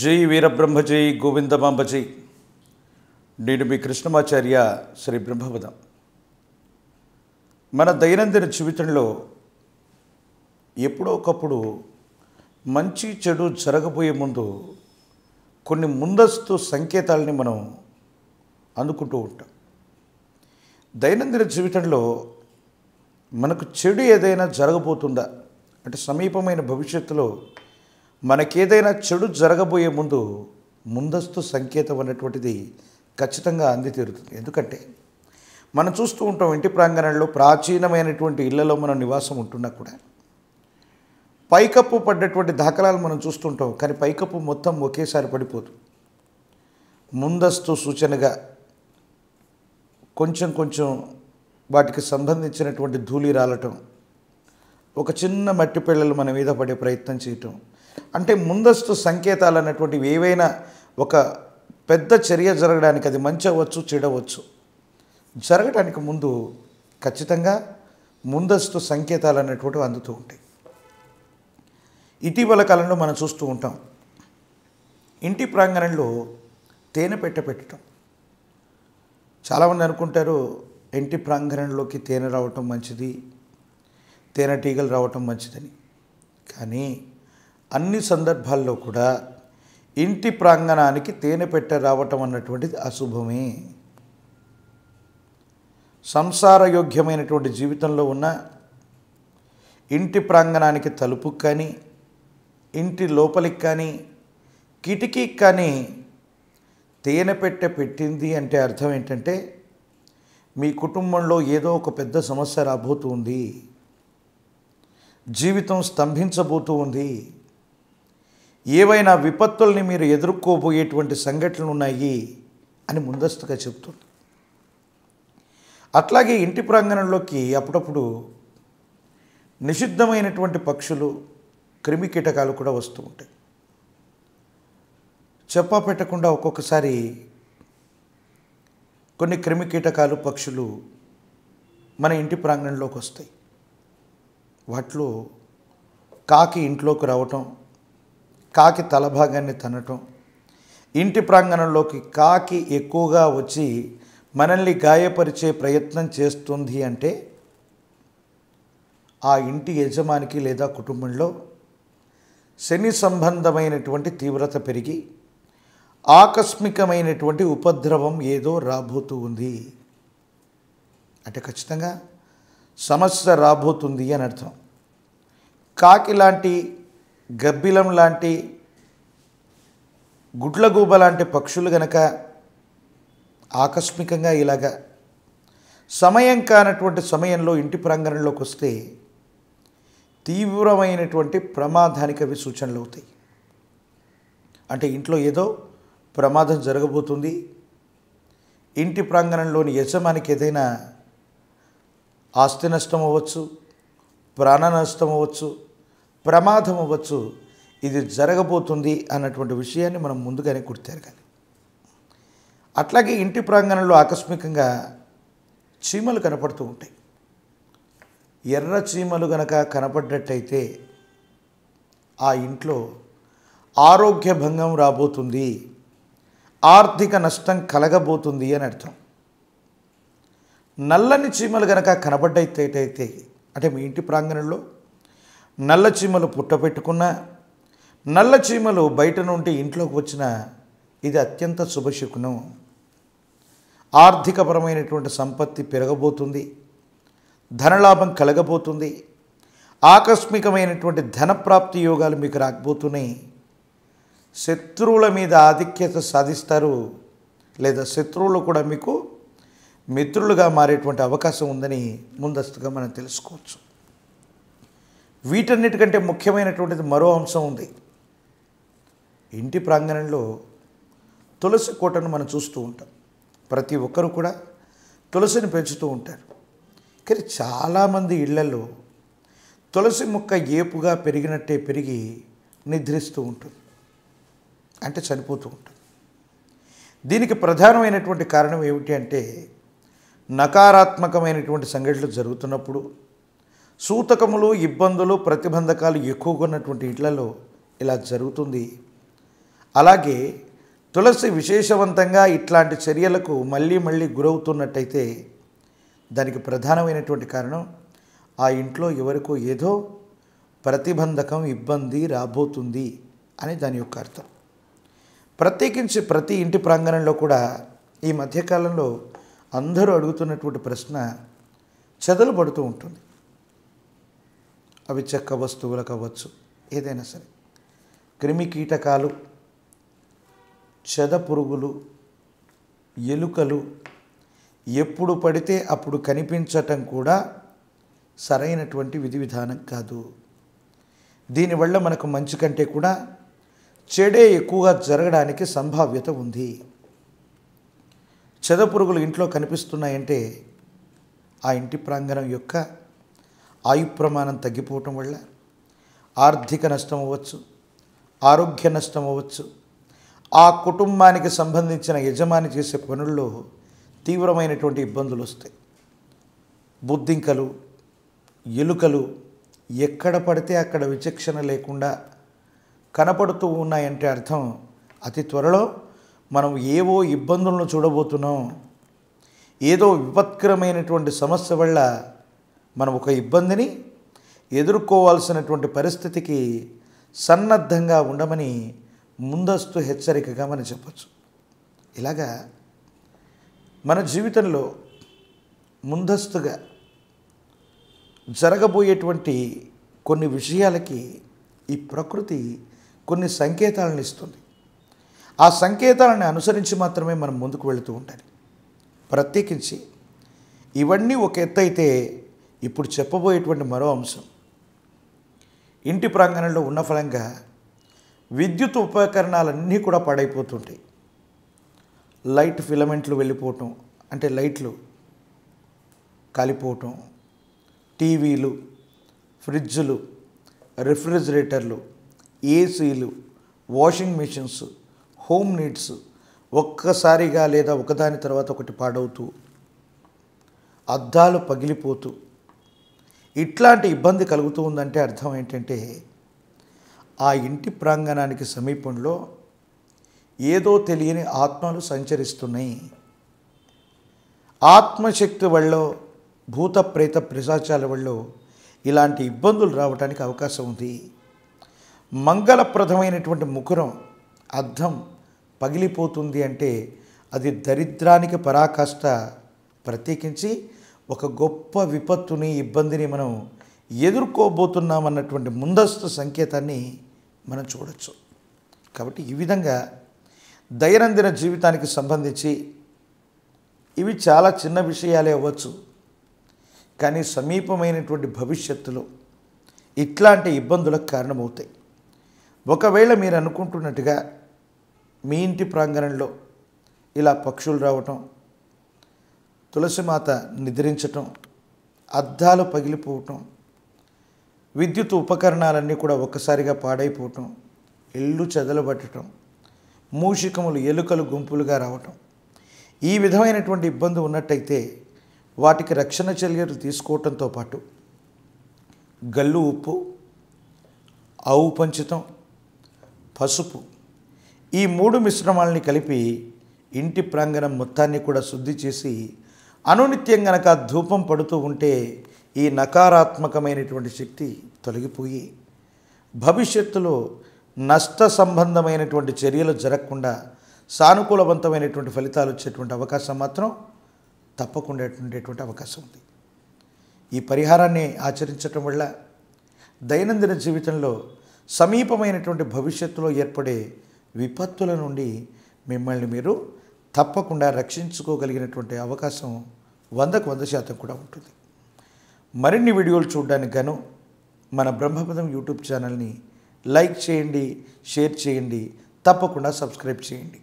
జై వీరబ్రహ్మ జై గోవిందమాంబ జై. నేను మీ కృష్ణమాచార్య శ్రీ బ్రహ్మవదం. మన దైనందిన జీవితంలో ఎప్పుడో ఒకప్పుడు మంచి చెడు జరగబోయే ముందు కొన్ని ముందస్తు సంకేతాలని మనం అందుకుంటూ ఉంటాం. దైనందిన జీవితంలో మనకు చెడు ఏదైనా జరగబోతుందా అంటే సమీపమైన భవిష్యత్తులో మనకేదైనా చెడు జరగబోయే ముందు ముందస్తు సంకేతం అన్నటువంటిది ఖచ్చితంగా అంది తీరుతుంది. ఎందుకంటే మనం చూస్తూ ఉంటాం, ఇంటి ప్రాంగణంలో ప్రాచీనమైనటువంటి ఇళ్లలో మనం నివాసం ఉంటున్నా కూడా పైకప్పు పడ్డటువంటి దాఖలాలు మనం చూస్తుంటాం. కానీ పైకప్పు మొత్తం ఒకేసారి పడిపోదు. ముందస్తు సూచనగా కొంచెం కొంచెం వాటికి సంబంధించినటువంటి ధూళి రాలటం, ఒక చిన్న మట్టి పిల్లలు మన మీద పడే ప్రయత్నం చేయటం, అంటే ముందస్తు సంకేతాలు అన్నటువంటివి ఏవైనా ఒక పెద్ద చర్య జరగడానికి, అది మంచి అవ్వచ్చు చెడవచ్చు, జరగడానికి ముందు ఖచ్చితంగా ముందస్తు సంకేతాలు అన్నటువంటివి అందుతూ ఉంటాయి. ఇటీవల కాలంలో మనం చూస్తూ ఉంటాం, ఇంటి ప్రాంగణంలో తేనె పెట్టడం. చాలామంది అనుకుంటారు ఇంటి ప్రాంగణంలోకి తేనె రావటం మంచిది, తేనెటీగలు రావటం మంచిదని. కానీ అన్ని సందర్భాల్లో కూడా ఇంటి ప్రాంగణానికి తేనె పెట్టె రావటం అన్నటువంటిది అశుభమే. సంసారయోగ్యమైనటువంటి జీవితంలో ఉన్న ఇంటి ప్రాంగణానికి తలుపుకి కానీ, ఇంటి లోపలికి కానీ, కిటికీకి కానీ తేనె పెట్టె పెట్టింది అంటే అర్థం ఏంటంటే మీ కుటుంబంలో ఏదో ఒక పెద్ద సమస్య రాబోతుంది, జీవితం స్తంభించబోతూ ఉంది, ఏవైనా విపత్తుల్ని మీరు ఎదుర్కోబోయేటువంటి సంఘటనలు ఉన్నాయి అని ముందస్తుగా చెబుతుంది. అట్లాగే ఇంటి ప్రాంగణంలోకి అప్పుడప్పుడు నిషిద్ధమైనటువంటి పక్షులు, క్రిమి కీటకాలు కూడా వస్తూ ఉంటాయి. చెప్పా పెట్టకుండా ఒక్కొక్కసారి కొన్ని క్రిమి కీటకాలు, పక్షులు మన ఇంటి ప్రాంగణంలోకి వస్తాయి. వాటిలో కాకి ఇంట్లోకి రావటం, కాకి తలభాగాన్ని తనటం, ఇంటి ప్రాంగణంలోకి కాకి ఎక్కువగా వచ్చి మనల్ని గాయపరిచే ప్రయత్నం చేస్తుంది అంటే ఆ ఇంటి యజమానికి లేదా కుటుంబంలో శని సంబంధమైనటువంటి తీవ్రత పెరిగి ఆకస్మికమైనటువంటి ఉపద్రవం ఏదో రాబోతూ ఉంది అంటే ఖచ్చితంగా సమస్య రాబోతుంది అని అర్థం. కాకి లాంటి, గబ్బిలం లాంటి, గుడ్లగూబ లాంటి పక్షులు గనక ఆకస్మికంగా ఇలాగా సమయం కానటువంటి సమయంలో ఇంటి ప్రాంగణంలోకి వస్తే తీవ్రమైనటువంటి ప్రమాదానికి అవి సూచనలు అవుతాయి. అంటే ఇంట్లో ఏదో ప్రమాదం జరగబోతుంది, ఇంటి ప్రాంగణంలోని యజమానికి ఏదైనా ఆస్తి నష్టం అవ్వచ్చు, ప్రాణ నష్టం అవ్వచ్చు, ప్రమాదం అవ్వచ్చు, ఇది జరగబోతుంది అన్నటువంటి విషయాన్ని మనం ముందుగానే గుర్తెరగాలి. అట్లాగే ఇంటి ప్రాంగణంలో ఆకస్మికంగా చీమలు కనపడుతూ ఉంటాయి. ఎర్ర చీమలు గనక కనపడ్డట్టయితే ఆ ఇంట్లో ఆరోగ్య భంగం రాబోతుంది, ఆర్థిక నష్టం కలగబోతుంది అని అర్థం. నల్లని చీమలు గనక కనబడ్డైతే అంటే మీ ఇంటి ప్రాంగణంలో నల్ల చీమలు పుట్టపెట్టుకున్నా, నల్ల చీమలు బయట నుండి ఇంట్లోకి వచ్చినా ఇది అత్యంత శుభశకునం. ఆర్థికపరమైనటువంటి సంపత్తి పెరగబోతుంది, ధనలాభం కలగబోతుంది, ఆకస్మికమైనటువంటి ధనప్రాప్తి యోగాలు మీకు రాకపోతున్నాయి. శత్రువుల మీద ఆధిక్యత సాధిస్తారు, లేదా శత్రువులు కూడా మీకు మిత్రులుగా మారేటువంటి అవకాశం ఉందని ముందస్తుగా మనం తెలుసుకోవచ్చు. వీటన్నిటికంటే ముఖ్యమైనటువంటిది మరో అంశం ఉంది. ఇంటి ప్రాంగణంలో తులసి కోటను మనం చూస్తూ ఉంటాం. ప్రతి ఒక్కరు కూడా తులసిని పెంచుతూ ఉంటారు. కానీ చాలామంది ఇళ్లలో తులసి మొక్క ఏపుగా పెరిగినట్టే పెరిగి నిద్రిస్తూ ఉంటుంది, అంటే చనిపోతూ ఉంటుంది. దీనికి ప్రధానమైనటువంటి కారణం ఏమిటి అంటే నకారాత్మకమైనటువంటి సంఘటనలు జరుగుతున్నప్పుడు, సూతకములు, ఇబ్బందులు, ప్రతిబంధకాలు ఎక్కువగా ఉన్నటువంటి ఇళ్లలో ఇలా జరుగుతుంది. అలాగే తులసి విశేషవంతంగా ఇట్లాంటి చర్యలకు మళ్ళీ మళ్ళీ గురవుతున్నట్టయితే దానికి ప్రధానమైనటువంటి కారణం ఆ ఇంట్లో ఎవరికో ఏదో ప్రతిబంధకం, ఇబ్బంది రాబోతుంది అని దాని యొక్క అర్థం. ప్రత్యేకించి ప్రతి ఇంటి ప్రాంగణంలో కూడా ఈ మధ్యకాలంలో అందరూ అడుగుతున్నటువంటి ప్రశ్న చెదలు పడుతూ ఉంటుంది. అవి చెక్క వస్తువులు కావచ్చు, ఏదైనా సరే, క్రిమి కీటకాలు, చెద పురుగులు, ఎలుకలు ఎప్పుడు పడితే అప్పుడు కనిపించటం కూడా సరైనటువంటి విధి విధానం కాదు. దీనివల్ల మనకు మంచి కంటే కూడా చెడే ఎక్కువగా జరగడానికి సంభావ్యత ఉంది. చెద పురుగులు ఇంట్లో కనిపిస్తున్నాయంటే ఆ ఇంటి ప్రాంగణం యొక్క ఆయు ప్రమాణం తగ్గిపోవటం వల్ల ఆర్థిక నష్టం అవ్వచ్చు, ఆరోగ్య నష్టం అవ్వచ్చు, ఆ కుటుంబానికి సంబంధించిన యజమాని చేసే పనుల్లో తీవ్రమైనటువంటి ఇబ్బందులు వస్తాయి. బొద్దింకలు, ఎలుకలు ఎక్కడ పడితే అక్కడ విచక్షణ లేకుండా కనపడుతూ ఉన్నాయంటే అర్థం అతి త్వరలో మనం ఏవో ఇబ్బందులను చూడబోతున్నాం. ఏదో విపత్కరమైనటువంటి సమస్య వల్ల మనం ఒక ఇబ్బందిని ఎదుర్కోవాల్సినటువంటి పరిస్థితికి సన్నద్ధంగా ఉండమని ముందస్తు హెచ్చరికగా మనం చెప్పచ్చు. ఇలాగా మన జీవితంలో ముందస్తుగా జరగబోయేటువంటి కొన్ని విషయాలకి ఈ ప్రకృతి కొన్ని సంకేతాలను ఇస్తుంది. ఆ సంకేతాలను అనుసరించి మాత్రమే మనం ముందుకు వెళుతూ ఉండాలి. ప్రత్యేకించి ఇవన్నీ ఒక ఎత్తు అయితే, ఇప్పుడు చెప్పబోయేటువంటి మరో అంశం ఇంటి ప్రాంగణంలో ఉన్న ఫలంగా విద్యుత్ ఉపకరణాలన్నీ కూడా పాడైపోతుంటాయి. లైట్ ఫిలమెంట్లు వెళ్ళిపోవటం, అంటే లైట్లు కాలిపోవటం, టీవీలు, ఫ్రిడ్జ్లు, రిఫ్రిజిరేటర్లు, ఏసీలు, వాషింగ్ మిషన్స్, హోమ్ నీడ్స్ ఒక్కసారిగా లేదా ఒకదాని తర్వాత ఒకటి పాడవుతూ, అద్దాలు పగిలిపోతూ ఇట్లాంటి ఇబ్బంది కలుగుతూ ఉందంటే అర్థం ఏంటంటే ఆ ఇంటి ప్రాంగణానికి సమీపంలో ఏదో తెలియని ఆత్మలు సంచరిస్తున్నాయి. ఆత్మశక్తి వల్ల, భూత ప్రేత పిశాచాల వల్ల ఇలాంటి ఇబ్బందులు రావడానికి అవకాశం ఉంది. మంగళప్రదమైనటువంటి ముఖరం, అద్దం పగిలిపోతుంది అంటే అది దరిద్రానికి పరాకాష్ట. ప్రత్యేకించి ఒక గొప్ప విపత్తుని, ఇబ్బందిని మనం ఎదుర్కోబోతున్నామన్నటువంటి ముందస్తు సంకేతాన్ని మనం చూడొచ్చు. కాబట్టి ఈ విధంగా దైనందిన జీవితానికి సంబంధించి ఇవి చాలా చిన్న విషయాలే అవ్వచ్చు, కానీ సమీపమైనటువంటి భవిష్యత్తులో ఇట్లాంటి ఇబ్బందులకు కారణమవుతాయి. ఒకవేళ మీరు అనుకుంటున్నట్టుగా మీ ఇంటి ప్రాంగణంలో ఇలా పక్షులు రావటం, తులసిమాత నిద్రించటం, అద్దాలు పగిలిపోవటం, విద్యుత్ ఉపకరణాలన్నీ కూడా ఒక్కసారిగా పాడైపోవటం, ఇళ్ళు చెదలబట్టడం, మూషికములు, ఎలుకలు గుంపులుగా రావటం, ఈ విధమైనటువంటి ఇబ్బంది ఉన్నట్టయితే వాటికి రక్షణ చర్యలు తీసుకోవటంతో పాటు గల్లు ఉప్పు, ఆవు పంచితం, పసుపు, ఈ 3 మిశ్రమాలని కలిపి ఇంటి ప్రాంగణం మొత్తాన్ని కూడా శుద్ధి చేసి అనునిత్యం గనక ధూపం పడుతూ ఉంటే ఈ నకారాత్మకమైనటువంటి శక్తి తొలగిపోయి భవిష్యత్తులో నష్ట సంబంధమైనటువంటి చర్యలు జరగకుండా సానుకూలవంతమైనటువంటి ఫలితాలు వచ్చేటువంటి అవకాశం మాత్రం తప్పకుండా ఉండేటువంటి అవకాశం ఉంది. ఈ పరిహారాన్ని ఆచరించటం వల్ల దైనందిన జీవితంలో సమీపమైనటువంటి భవిష్యత్తులో ఏర్పడే విపత్తుల నుండి మిమ్మల్ని మీరు తప్పకుండా రక్షించుకోగలిగినటువంటి అవకాశం 100కు 100% కూడా ఉంటుంది. మరిన్ని వీడియోలు చూడడానికి గాను మన బ్రహ్మపదం యూట్యూబ్ ఛానల్ని లైక్ చేయండి, షేర్ చేయండి, తప్పకుండా సబ్స్క్రైబ్ చేయండి.